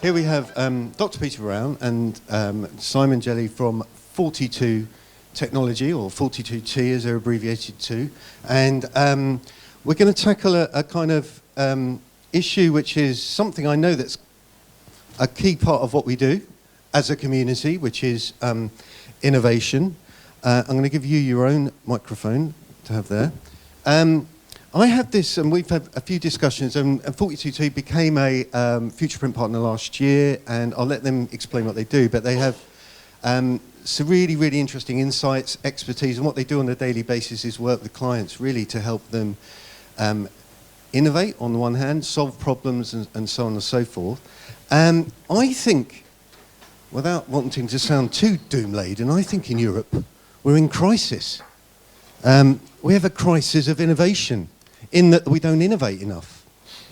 here we have Dr. Peter Brown and Simon Jelley from 42 Technology, or 42T as they're abbreviated to. And we're going to tackle a kind of issue which is something I know that's a key part of what we do as a community, which is innovation. I'm going to give you your own microphone to have there. I have this, and we've had a few discussions, and 42T became a FuturePrint partner last year, and I'll let them explain what they do, but they have some really, really interesting insights, expertise, and what they do on a daily basis is work with clients really to help them innovate on the one hand, solve problems, and so on and so forth. I think, without wanting to sound too doom-laden, I think in Europe we're in crisis. We have a crisis of innovation, in that we don't innovate enough,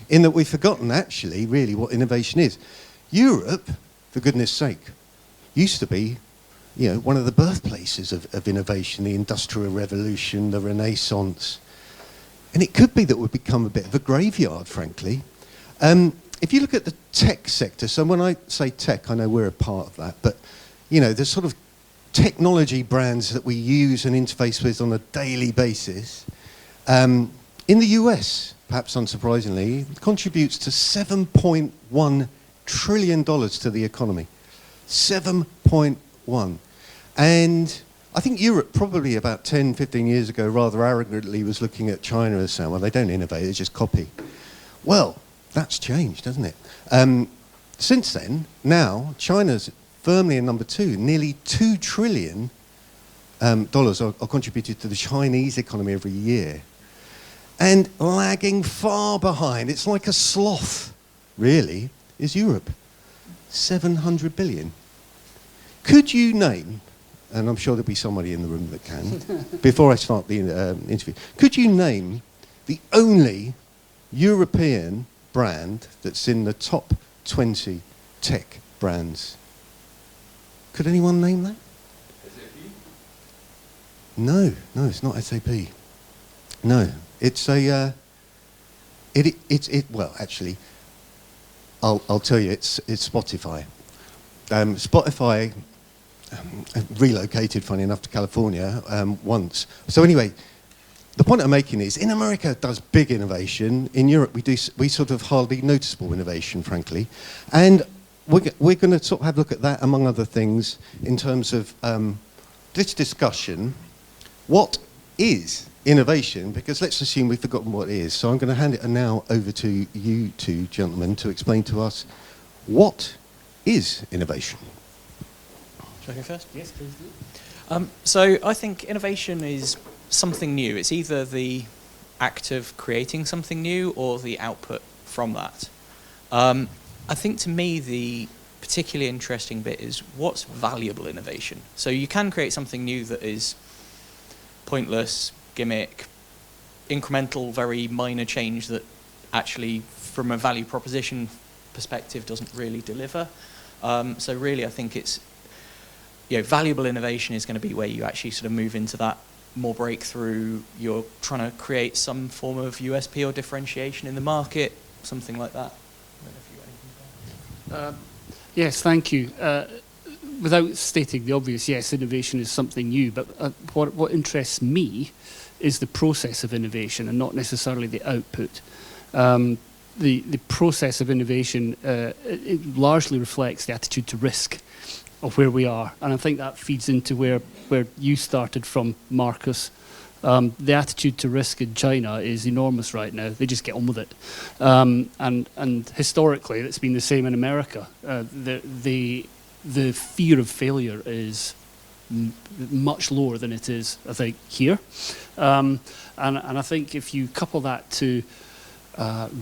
in that we've forgotten actually really what innovation is. Europe, for goodness sake, used to be, you know, one of the birthplaces of innovation, the Industrial Revolution, the Renaissance. And it could be that we've become a bit of a graveyard, frankly. If you look at the tech sector, so when I say tech, I know we're a part of that, but you know, the sort of technology brands that we use and interface with on a daily basis, in the US, perhaps unsurprisingly, contributes to $7.1 trillion to the economy. 7.1. And I think Europe probably about 10, 15 years ago rather arrogantly was looking at China as saying, well, they don't innovate, they just copy. Well, that's changed, hasn't it? Since then, now, China's firmly in number 2. Nearly $2 trillion are contributed to the Chinese economy every year. And lagging far behind, it's like a sloth, really, is Europe. 700 billion. Could you name, and I'm sure there'll be somebody in the room that can, before I start the interview, could you name the only European brand that's in the top 20 tech brands? Could anyone name that? SAP? No, it's not SAP. No, it's a, well, actually, I'll tell you, it's Spotify. Spotify relocated, funny enough, to California once. So anyway, the point I'm making is, in America it does big innovation. In Europe, we sort of hardly noticeable innovation, frankly. And we're going to sort of have a look at that, among other things, in terms of this discussion. What is innovation? Because let's assume we've forgotten what it is. So I'm going to hand it now over to you two gentlemen to explain to us what is innovation. Shall I go first? Yes, please do. So I think innovation is something new. It's either the act of creating something new or the output from that. I think to me the particularly interesting bit is what's valuable innovation. So you can create something new that is pointless, gimmick, incremental, very minor change that actually from a value proposition perspective doesn't really deliver. So really I think it's, you know, valuable innovation is going to be where you actually sort of move into that more breakthrough, you're trying to create some form of USP or differentiation in the market, something like that. Yes, thank you. Without stating the obvious, yes, innovation is something new, but what interests me is the process of innovation and not necessarily the output. The process of innovation it largely reflects the attitude to risk of where we are, and I think that feeds into where you started from, Marcus. The attitude to risk in China is enormous right now. They just get on with it. And historically, it's been the same in America. The fear of failure is much lower than it is, I think, here. And I think if you couple that to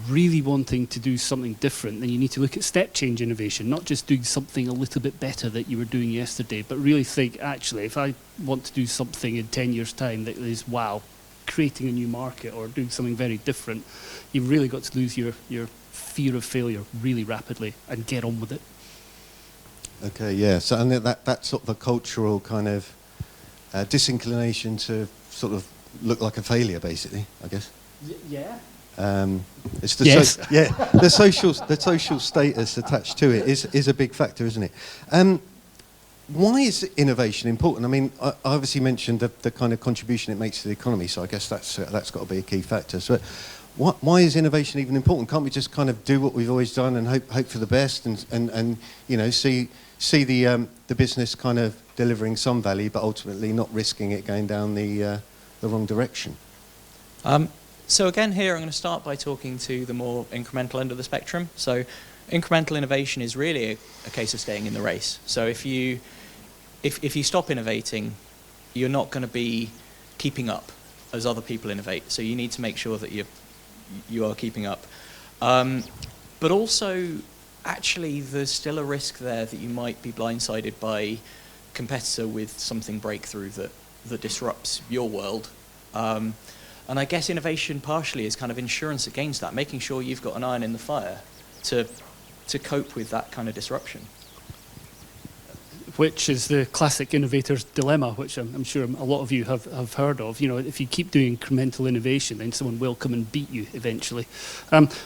really wanting to do something different, then you need to look at step change innovation, not just doing something a little bit better that you were doing yesterday, but really think, actually, if I want to do something in 10 years' time that is, wow, creating a new market or doing something very different, you've really got to lose your fear of failure really rapidly and get on with it. Okay, yeah, so and that's sort of a cultural kind of disinclination to sort of look like a failure, basically, I guess. Yeah. It's the Yes. the social status attached to it is a big factor, isn't it? Why is innovation important? I mean, I obviously mentioned the kind of contribution it makes to the economy, so I guess that's got to be a key factor. So, why is innovation even important? Can't we just kind of do what we've always done and hope for the best, and you know, see the business kind of delivering some value, but ultimately not risking it going down the wrong direction? So again, here I'm going to start by talking to the more incremental end of the spectrum. So incremental innovation is really a case of staying in the race. So if you stop innovating, you're not going to be keeping up as other people innovate. So you need to make sure that you are keeping up. But also, actually, there's still a risk there that you might be blindsided by a competitor with something breakthrough that disrupts your world. And I guess innovation partially is kind of insurance against that, making sure you've got an iron in the fire to cope with that kind of disruption. Which is the classic innovator's dilemma, which I'm sure a lot of you have heard of. You know, if you keep doing incremental innovation, then someone will come and beat you eventually.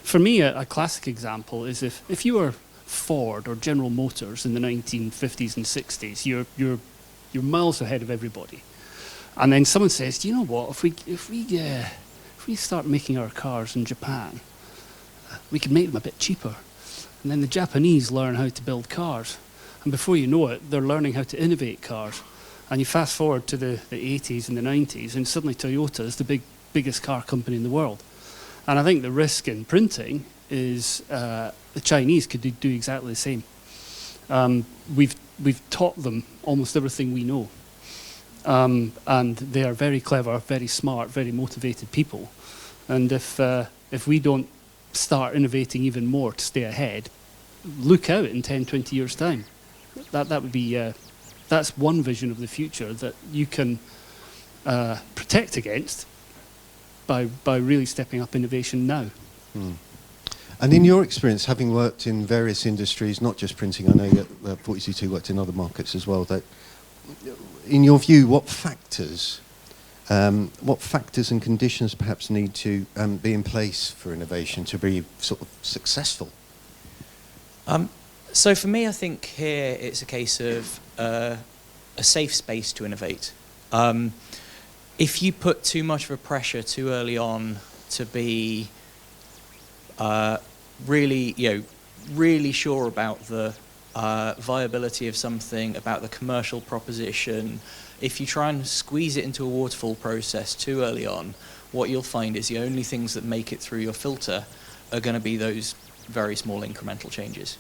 For me, a classic example is if you were Ford or General Motors in the 1950s and 60s, you're miles ahead of everybody. And then someone says, do you know what, if we start making our cars in Japan, we can make them a bit cheaper. And then the Japanese learn how to build cars. And before you know it, they're learning how to innovate cars. And you fast forward to the 80s and the 90s, and suddenly Toyota is the biggest car company in the world. And I think the risk in printing is the Chinese could do exactly the same. We've taught them almost everything we know. And they are very clever, very smart, very motivated people. And if we don't start innovating even more to stay ahead, look out in 10, 20 years' time. That would be that's one vision of the future that you can protect against by really stepping up innovation now. And in your experience, having worked in various industries, not just printing, I know you at 42 worked in other markets as well, that in your view, what factors and conditions perhaps need to be in place for innovation to be sort of successful? So for me, I think here it's a case of a safe space to innovate. If you put too much of a pressure too early on to be really sure about the viability of something, about the commercial proposition, if you try and squeeze it into a waterfall process too early on, what you'll find is the only things that make it through your filter are going to be those very small incremental changes.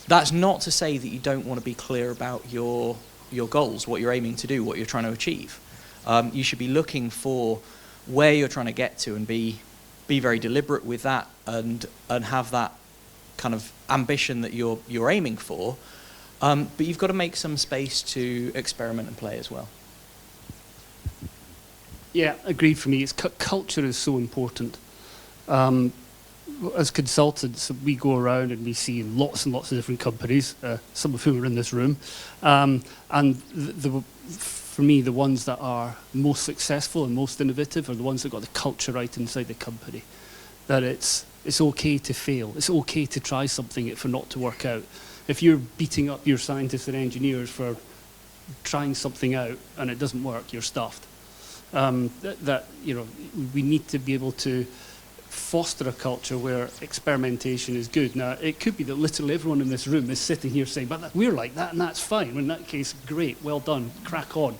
That's not to say that you don't want to be clear about your goals, what you're aiming to do, what you're trying to achieve. You should be looking for where you're trying to get to and be very deliberate with that and have that kind of ambition that you're aiming for. But you've got to make some space to experiment and play as well. Yeah, agreed for me. It's culture is so important. As consultants, we go around and we see lots and lots of different companies, some of whom are in this room. And for me, the ones that are most successful and most innovative are the ones that got the culture right inside the company. That it's okay to fail. It's okay to try something for not to work out. If you're beating up your scientists and engineers for trying something out and it doesn't work, you're stuffed. We need to be able to foster a culture where experimentation is good. Now, it could be that literally everyone in this room is sitting here saying, but we're like that and that's fine. In that case, great, well done, crack on.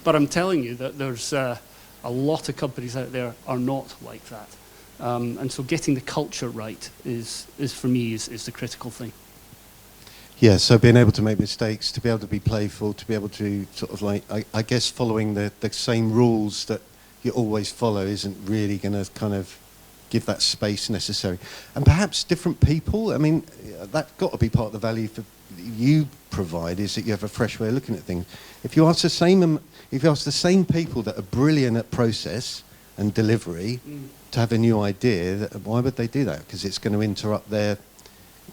But I'm telling you that there's a lot of companies out there are not like that. And so getting the culture right is for me, is the critical thing. Yeah, so being able to make mistakes, to be able to be playful, to be able to sort of like, I guess following the same rules that you always follow isn't really going to kind of give that space necessary. And perhaps different people, I mean, that's got to be part of the value you provide, is that you have a fresh way of looking at things. If you ask the same people that are brilliant at process and delivery to have a new idea, why would they do that? Because it's going to interrupt their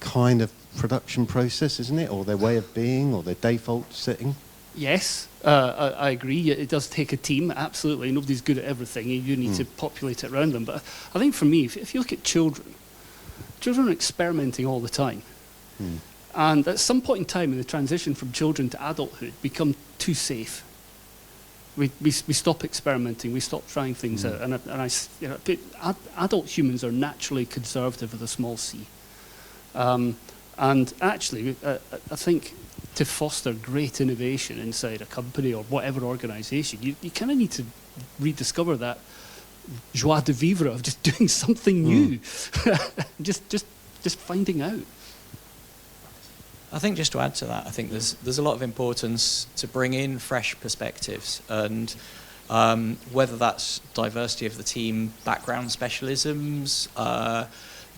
kind of production process, isn't it? Or their way of being, or their default setting? Yes, I agree. It does take a team, absolutely. Nobody's good at everything. You need to populate it around them. But I think for me, if you look at children are experimenting all the time. And at some point in time, in the transition from children to adulthood, become too safe. We stop experimenting. We stop trying things out. Adult humans are naturally conservative with a small c. And actually, I think to foster great innovation inside a company or whatever organisation, you kind of need to rediscover that joie de vivre of just doing something new, just finding out. I think just to add to that, I think there's a lot of importance to bring in fresh perspectives, and whether that's diversity of the team, background specialisms,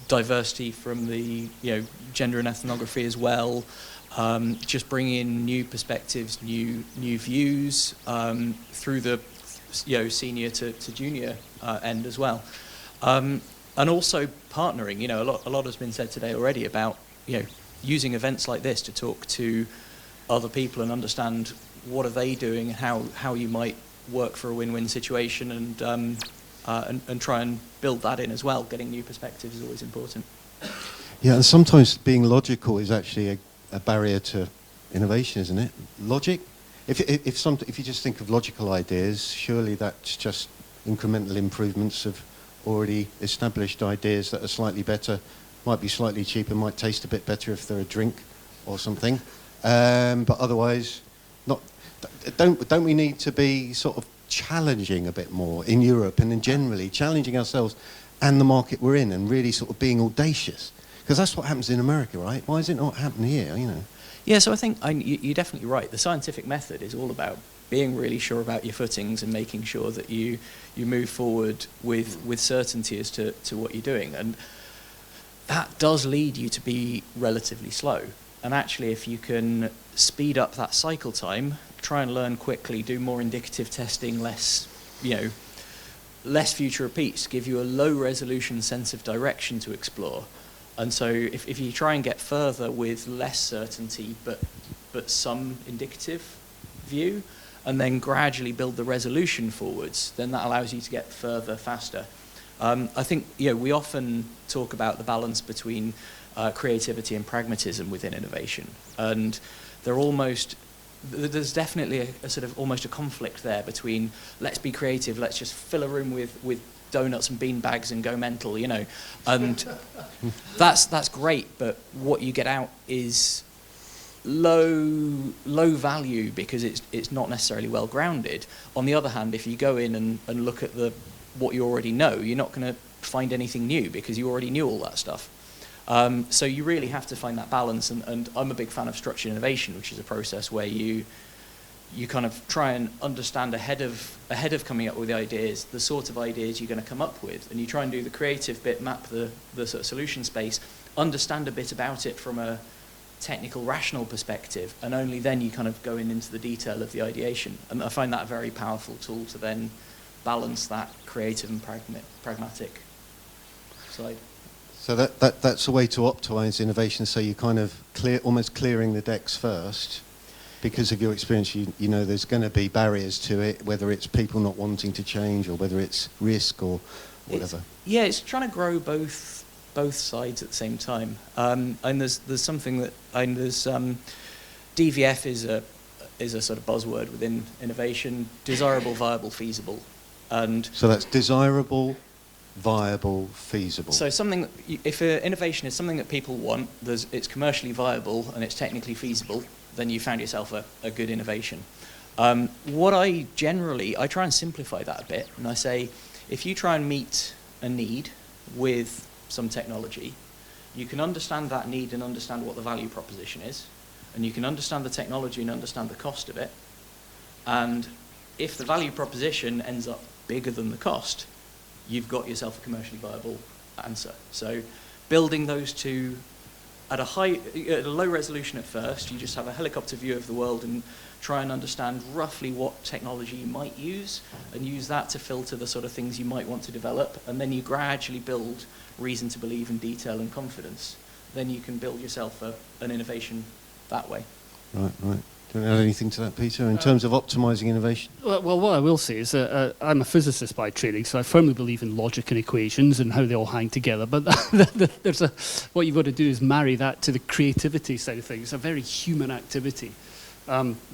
diversity from the gender and ethnography as well, just bring in new perspectives, new views through the senior to junior end as well, and also partnering. A lot has been said today already about using events like this to talk to other people and understand what are they doing and how you might work for a win-win situation, and try and build that in as well. Getting new perspectives is always important. Yeah, and sometimes being logical is actually a barrier to innovation, isn't it? Logic. If you just think of logical ideas, surely that's just incremental improvements of already established ideas that are slightly better, might be slightly cheaper, might taste a bit better if they're a drink or something. But otherwise, don't we need to be sort of challenging a bit more in Europe, and then generally challenging ourselves and the market we're in, and really sort of being audacious? Because that's what happens in America, right? Why is it not happening here, Yeah, so I think you're definitely right. The scientific method is all about being really sure about your footings and making sure that you move forward with certainty as to what you're doing. And that does lead you to be relatively slow. And actually, if you can speed up that cycle time, try and learn quickly, do more indicative testing, less future repeats, give you a low resolution sense of direction to explore. And so if you try and get further with less certainty but some indicative view, and then gradually build the resolution forwards, then that allows you to get further faster. I think we often talk about the balance between creativity and pragmatism within innovation, and there's definitely a sort of almost a conflict there between let's be creative, let's just fill a room with donuts and bean bags and go mental, and that's great, but what you get out is low value because it's not necessarily well grounded. On the other hand, if you go in and look at what you already know, you're not going to find anything new because you already knew all that stuff. So you really have to find that balance, and I'm a big fan of structured innovation, which is a process where you kind of try and understand ahead of coming up with the ideas, the sort of ideas you're going to come up with, and you try and do the creative bit, map the sort of solution space, understand a bit about it from a technical, rational perspective, and only then you kind of go into the detail of the ideation. And I find that a very powerful tool to then balance that creative and pragmatic side. So that's a way to optimize innovation. So you kind of almost clearing the decks first, because of your experience. You know there's going to be barriers to it, whether it's people not wanting to change or whether it's risk or whatever. It's trying to grow both sides at the same time. And there's something that DVF is a sort of buzzword within innovation: desirable, viable, feasible. And so that's desirable, viable, feasible. So if innovation is something that people want, it's commercially viable and it's technically feasible, then you found yourself a good innovation. What I try and simplify that a bit, and I say, if you try and meet a need with some technology, you can understand that need and understand what the value proposition is, and you can understand the technology and understand the cost of it, and if the value proposition ends up bigger than the cost, you've got yourself a commercially viable answer. So building those two at a low resolution at first, you just have a helicopter view of the world and try and understand roughly what technology you might use, and use that to filter the sort of things you might want to develop, and then you gradually build reason to believe in detail and confidence. Then you can build yourself an innovation that way. Right. Do you want to add anything to that, Peter, in terms of optimising innovation? Well, what I will say is that I'm a physicist by training, so I firmly believe in logic and equations and how they all hang together. But what you've got to do is marry that to the creativity side of things. It's a very human activity.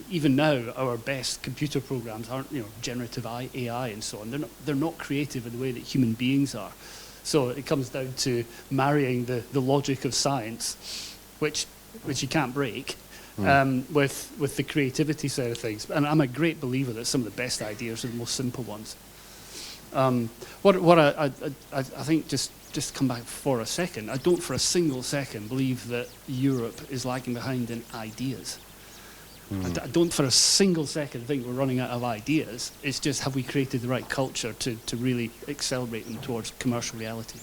Even now, our best computer programs aren't, generative AI and so on. They're not creative in the way that human beings are. So it comes down to marrying the logic of science, which you can't break. With the creativity side of things. And I'm a great believer that some of the best ideas are the most simple ones. What I think, just come back for a second, I don't for a single second believe that Europe is lagging behind in ideas. I don't for a single second think we're running out of ideas. It's just, have we created the right culture to really accelerate them towards commercial reality?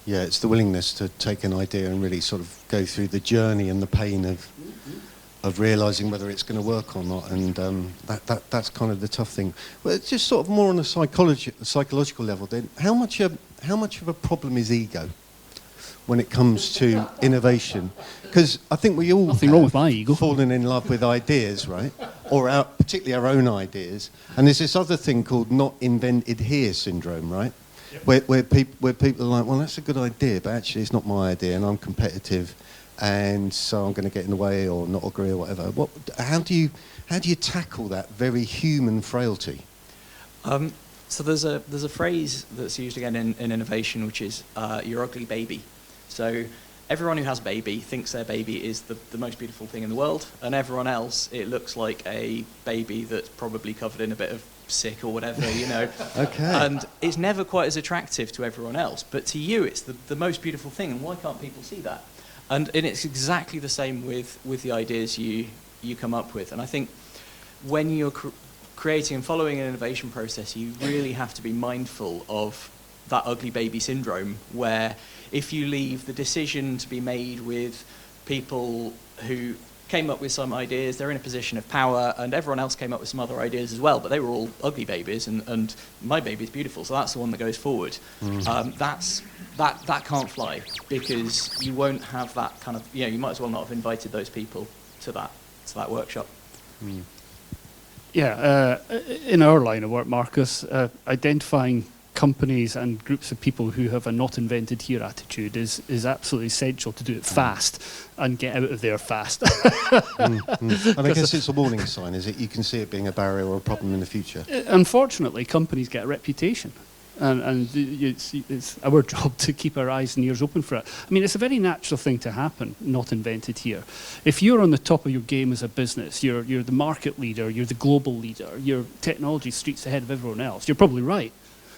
Yeah, it's the willingness to take an idea and really sort of go through the journey and the pain of realising whether it's going to work or not, and that's kind of the tough thing. Well, it's just sort of more on a psychological level. Then, how much of a problem is ego when it comes to innovation? Because I think we all nothing wrong with my ego. Fallen in love with ideas, right? Or particularly our own ideas. And there's this other thing called not invented here syndrome, right? Where people are like, well, that's a good idea, but actually it's not my idea, and I'm competitive, and so I'm going to get in the way or not agree or whatever. How do you tackle that very human frailty? So there's a phrase that's used again in innovation, which is your ugly baby. So everyone who has a baby thinks their baby is the most beautiful thing in the world, and everyone else, it looks like a baby that's probably covered in a bit of sick or whatever, Okay. And it's never quite as attractive to everyone else, but to you it's the most beautiful thing, and why can't people see that? And it's exactly the same with the ideas you come up with. And I think when you're creating and following an innovation process, you really have to be mindful of that ugly baby syndrome, where if you leave the decision to be made with people who came up with some ideas, they're in a position of power, and everyone else came up with some other ideas as well, but they were all ugly babies, and my baby's beautiful, so that's the one that goes forward. That can't fly, because you won't have that kind of, you might as well not have invited those people to that workshop. Yeah, in our line of work, Marcus, identifying companies and groups of people who have a not invented here attitude is absolutely essential to do it fast and get out of there fast. And I guess it's a warning sign, is it? You can see it being a barrier or a problem in the future. Unfortunately, companies get a reputation. And it's our job to keep our eyes and ears open for it. I mean, it's a very natural thing to happen, not invented here. If you're on the top of your game as a business, you're the market leader, you're the global leader, your technology streets ahead of everyone else, you're probably right.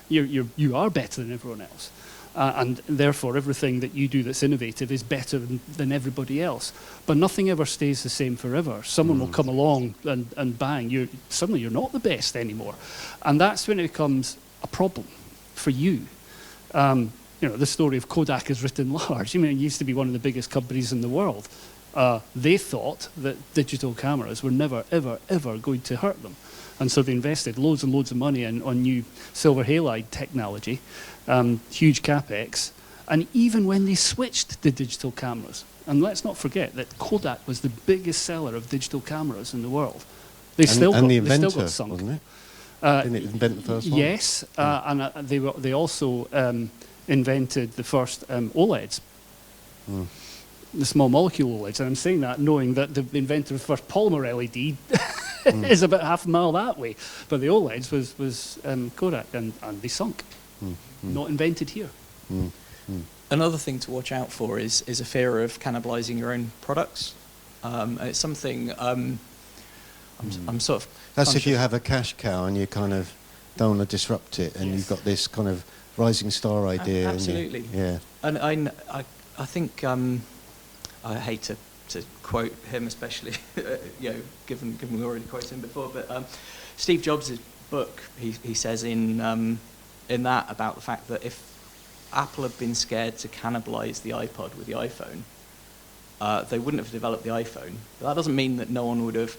You are better than everyone else. And therefore, everything that you do that's innovative is better than everybody else. But nothing ever stays the same forever. Someone will come along and bang, suddenly you're not the best anymore. And that's when it becomes a problem for you. The story of Kodak is written large. I mean, it used to be one of the biggest companies in the world. They thought that digital cameras were never, ever, ever going to hurt them. And so they invested loads and loads of money on new silver halide technology, huge capex. And even when they switched to digital cameras, and let's not forget that Kodak was the biggest seller of digital cameras in the world. They still got sunk. Wasn't it? Didn't it invent the first one? Yes, and they also invented the first OLEDs, the small molecule OLEDs. And I'm saying that knowing that the inventor of the first polymer LED is about half a mile that way. But the OLEDs was Kodak, and they sunk. Not invented here. Another thing to watch out for is a fear of cannibalizing your own products. It's something I'm sort of That's conscious. if you have a cash cow and you kind of don't want to disrupt it, and you've got this kind of rising star idea. Absolutely. And I think I hate to quote him, especially given we already quoted him before, but Steve Jobs' book, he says in that about the fact that if Apple had been scared to cannibalize the iPod with the iPhone, they wouldn't have developed the iPhone. But that doesn't mean that no one would have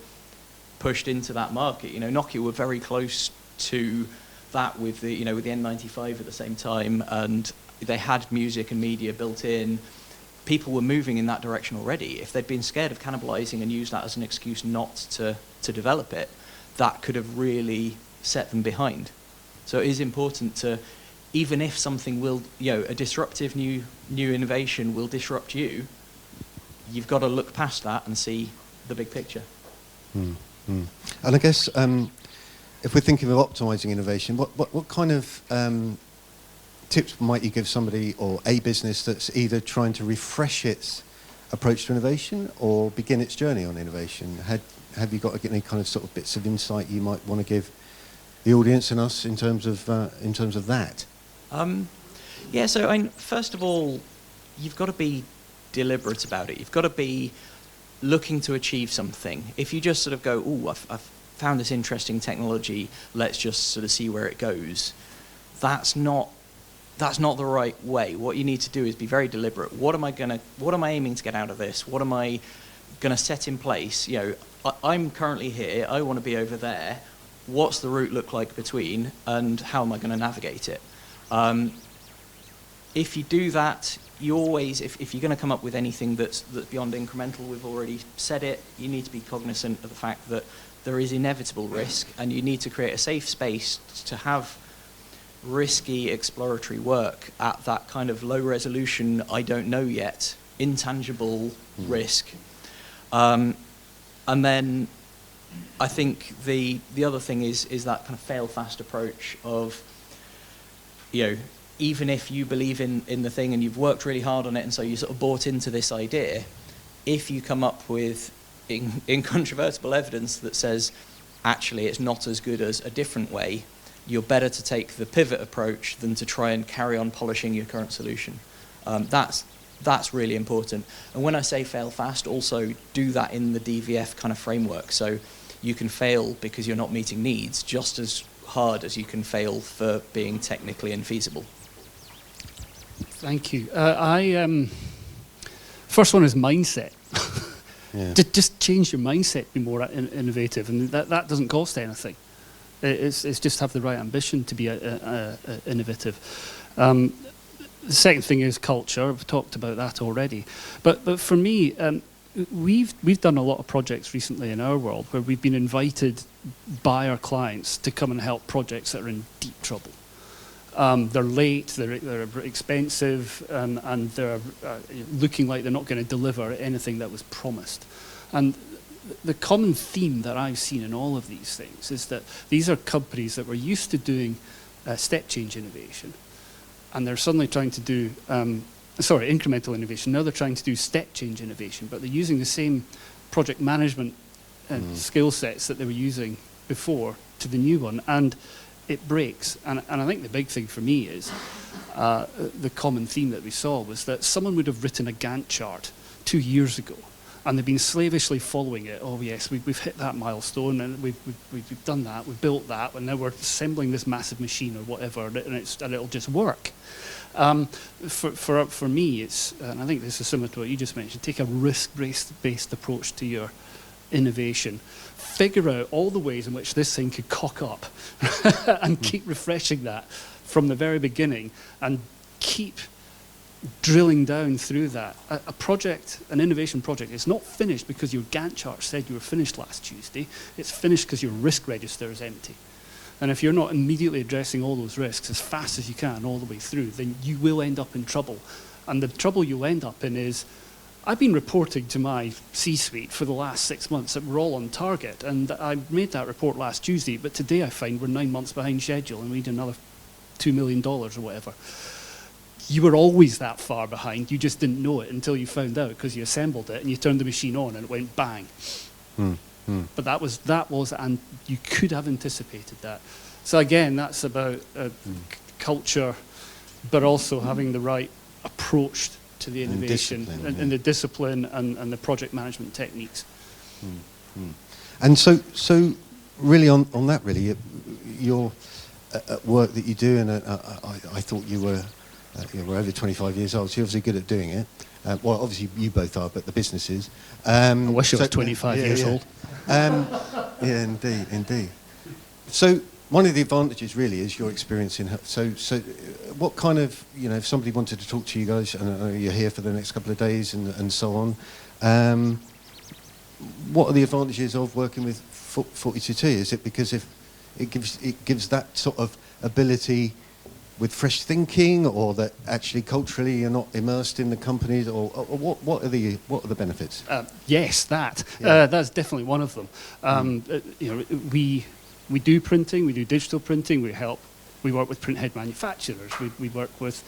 pushed into that market. Nokia were very close to that with the N95 at the same time, and they had music and media built in. people were moving in that direction already. If they'd been scared of cannibalizing and used that as an excuse not to develop it, that could have really set them behind. So it is important to, even if something will, a disruptive new innovation will disrupt you, you've got to look past that and see the big picture. And I guess if we're thinking of optimizing innovation, what kind of tips might you give somebody or a business that's either trying to refresh its approach to innovation or begin its journey on innovation? Have you got any kind of sort of bits of insight you might want to give the audience and us in terms of that? So first of all, you've got to be deliberate about it. You've got to be looking to achieve something. If you just sort of go, "Oh, I've found this interesting technology, let's just sort of see where it goes," that's not the right way. What you need to do is be very deliberate. What am I aiming to get out of this? What am I going to set in place? I'm currently here, I want to be over there. What's the route look like between, and how am I going to navigate it? If you do that, you always, if you're going to come up with anything that's beyond incremental, we've already said it, you need to be cognizant of the fact that there is inevitable risk, and you need to create a safe space to have risky exploratory work at that kind of low resolution, I don't know yet, intangible risk. And then I think the other thing is that kind of fail fast approach of, even if you believe in the thing and you've worked really hard on it and so you sort of bought into this idea, if you come up with incontrovertible evidence that says actually it's not as good as a different way, you're better to take the pivot approach than to try and carry on polishing your current solution. That's really important. And when I say fail fast, also do that in the DVF kind of framework. So you can fail because you're not meeting needs just as hard as you can fail for being technically infeasible. Thank you. First one is mindset. Yeah. Just change your mindset, be more innovative, and that doesn't cost anything. It's just have the right ambition to be innovative. The second thing is culture. I've talked about that already. But for me, we've done a lot of projects recently in our world where we've been invited by our clients to come and help projects that are in deep trouble. They're late, they're expensive, and they're looking like they're not going to deliver anything that was promised. And the common theme that I've seen in all of these things is that these are companies that were used to doing step change innovation, and they're suddenly trying to do, incremental innovation. Now they're trying to do step change innovation, but they're using the same project management skill sets that they were using before to the new one, and it breaks. And I think the big thing for me is the common theme that we saw was that someone would have written a Gantt chart 2 years ago, and they've been slavishly following it. Oh yes, we've hit that milestone, and we've done that, we've built that, and now we're assembling this massive machine or whatever, and it'll just work. For me, it's, and I think this is similar to what you just mentioned, take a risk-based approach to your innovation. Figure out all the ways in which this thing could cock up and keep refreshing that from the very beginning, and keep drilling down through that. A project, an innovation project, is not finished because your Gantt chart said you were finished last Tuesday. It's finished because your risk register is empty. And if you're not immediately addressing all those risks as fast as you can all the way through, then you will end up in trouble. And the trouble you'll end up in is, I've been reporting to my C-suite for the last 6 months that we're all on target, and I made that report last Tuesday, but today I find we're 9 months behind schedule and we need another $2 million or whatever. You were always that far behind, you just didn't know it until you found out because you assembled it and you turned the machine on and it went bang. But that was, and you could have anticipated that. So again, that's about culture, but also having the right approach to the innovation and the discipline and the project management techniques. And so really on that, really, your work that you do, and I thought you were over 25 years old, so you're obviously good at doing it. Well, obviously you both are, but the business is. I wish I was 25 years old. Yeah, indeed. So one of the advantages really is your experience in. So what kind of, if somebody wanted to talk to you guys, and I know you're here for the next couple of days and so on, what are the advantages of working with 42T? Is it because if it gives that sort of ability with fresh thinking, or that actually culturally you're not immersed in the companies, or what are the benefits? Yes, that. Yeah. That's definitely one of them. We do printing, we do digital printing, we work with printhead manufacturers, we work with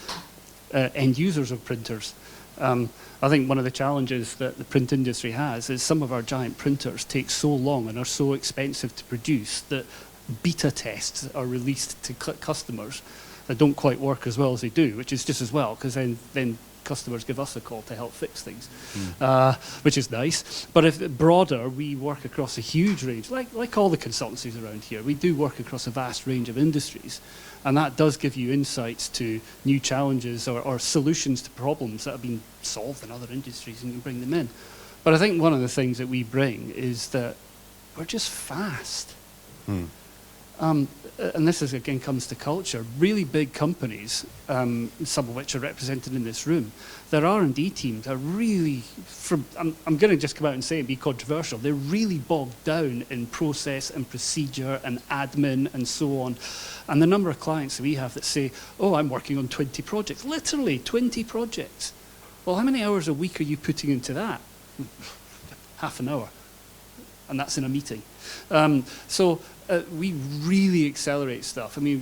end users of printers. I think one of the challenges that the print industry has is some of our giant printers take so long and are so expensive to produce that beta tests are released to customers that don't quite work as well as they do, which is just as well, because then customers give us a call to help fix things, which is nice. But if broader, we work across a huge range, like all the consultancies around here. We do work across a vast range of industries, and that does give you insights to new challenges or solutions to problems that have been solved in other industries, and you bring them in. But I think one of the things that we bring is that we're just fast. And this is, again, comes to culture. Really big companies, some of which are represented in this room, their R&D teams are really, I'm going to just come out and say it and be controversial, they're really bogged down in process and procedure and admin and so on. And the number of clients that we have that say, oh, I'm working on 20 projects, literally 20 projects. Well, how many hours a week are you putting into that? Half an hour. And that's in a meeting. We really accelerate stuff. I mean,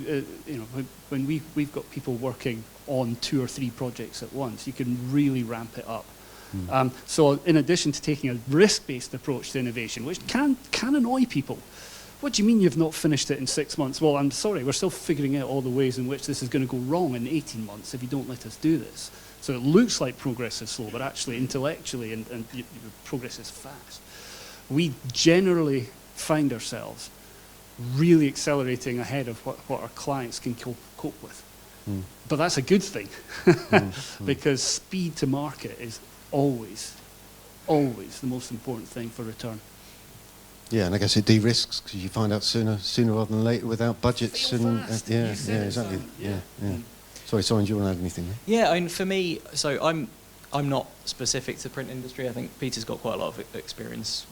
when we've got people working on 2 or 3 projects at once, you can really ramp it up. So in addition to taking a risk-based approach to innovation, which can annoy people, what do you mean you've not finished it in 6 months? Well, I'm sorry, we're still figuring out all the ways in which this is going to go wrong in 18 months if you don't let us do this. So it looks like progress is slow, but actually intellectually and progress is fast. We generally find ourselves really accelerating ahead of what our clients can cope with. But that's a good thing, because speed to market is always the most important thing for return. Yeah, and I guess it de-risks because you find out sooner rather than later without budgets. Yeah, exactly. Yeah. Sorry, Soren, do you want to add anything? Yeah, I mean, for me, so I'm not specific to the print industry. I think Peter's got quite a lot of experience,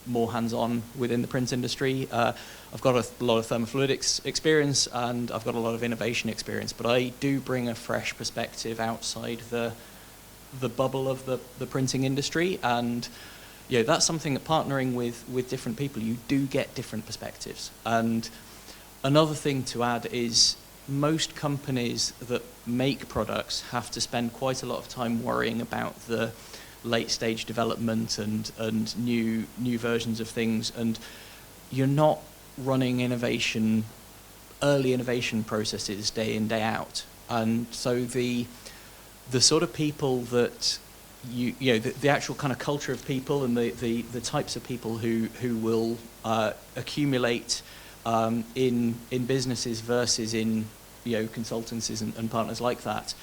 more hands-on within the print industry. I've got a lot of thermofluidics experience, and I've got a lot of innovation experience, but I do bring a fresh perspective outside the bubble of the printing industry, and that's something that partnering with different people, you do get different perspectives. And another thing to add is most companies that make products have to spend quite a lot of time worrying about the late stage development and new versions of things, and you're not running early innovation processes day in, day out. And so the sort of people that the actual kind of culture of people and the types of people who will accumulate in businesses versus in consultancies and partners like that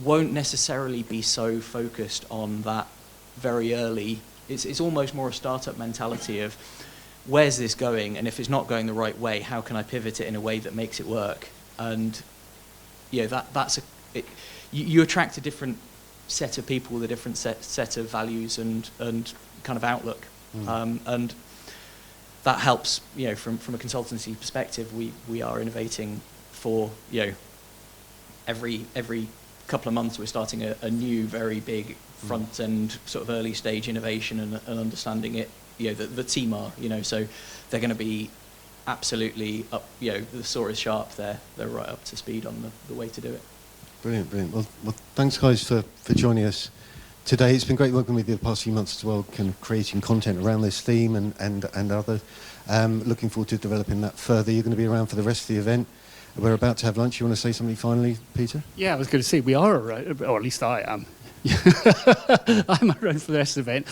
won't necessarily be so focused on that very early. It's almost more a startup mentality of where's this going, and if it's not going the right way, how can I pivot it in a way that makes it work? And you attract a different set of people with a different set of values and kind of outlook, and that helps. From a consultancy perspective, we are innovating for every couple of months we're starting a new very big front end sort of early stage innovation and understanding it. The team are so they're going to be absolutely up. The saw is sharp. They're right up to speed on the way to do it. Brilliant. Well, thanks guys for joining us today. It's been great working with you the past few months as well, kind of creating content around this theme and other. Looking forward to developing that further. You're going to be around for the rest of the event. We're about to have lunch. You want to say something finally, Peter? Yeah, I was going to say we are around, or at least I am. I'm around for the rest of the event.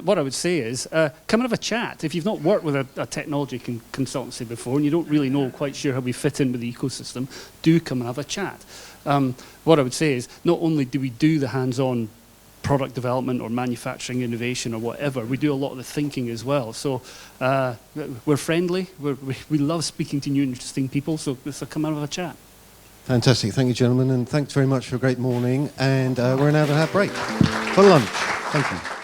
What I would say is come and have a chat. If you've not worked with a technology consultancy before and you don't really know quite sure how we fit in with the ecosystem, do come and have a chat. What I would say is not only do we do the hands-on product development or manufacturing innovation or whatever, we do a lot of the thinking as well. So we're friendly. We love speaking to new interesting people, so come and have a chat. Fantastic. Thank you, gentlemen, and thanks very much for a great morning. And we're now going to have a break for lunch. Thank you.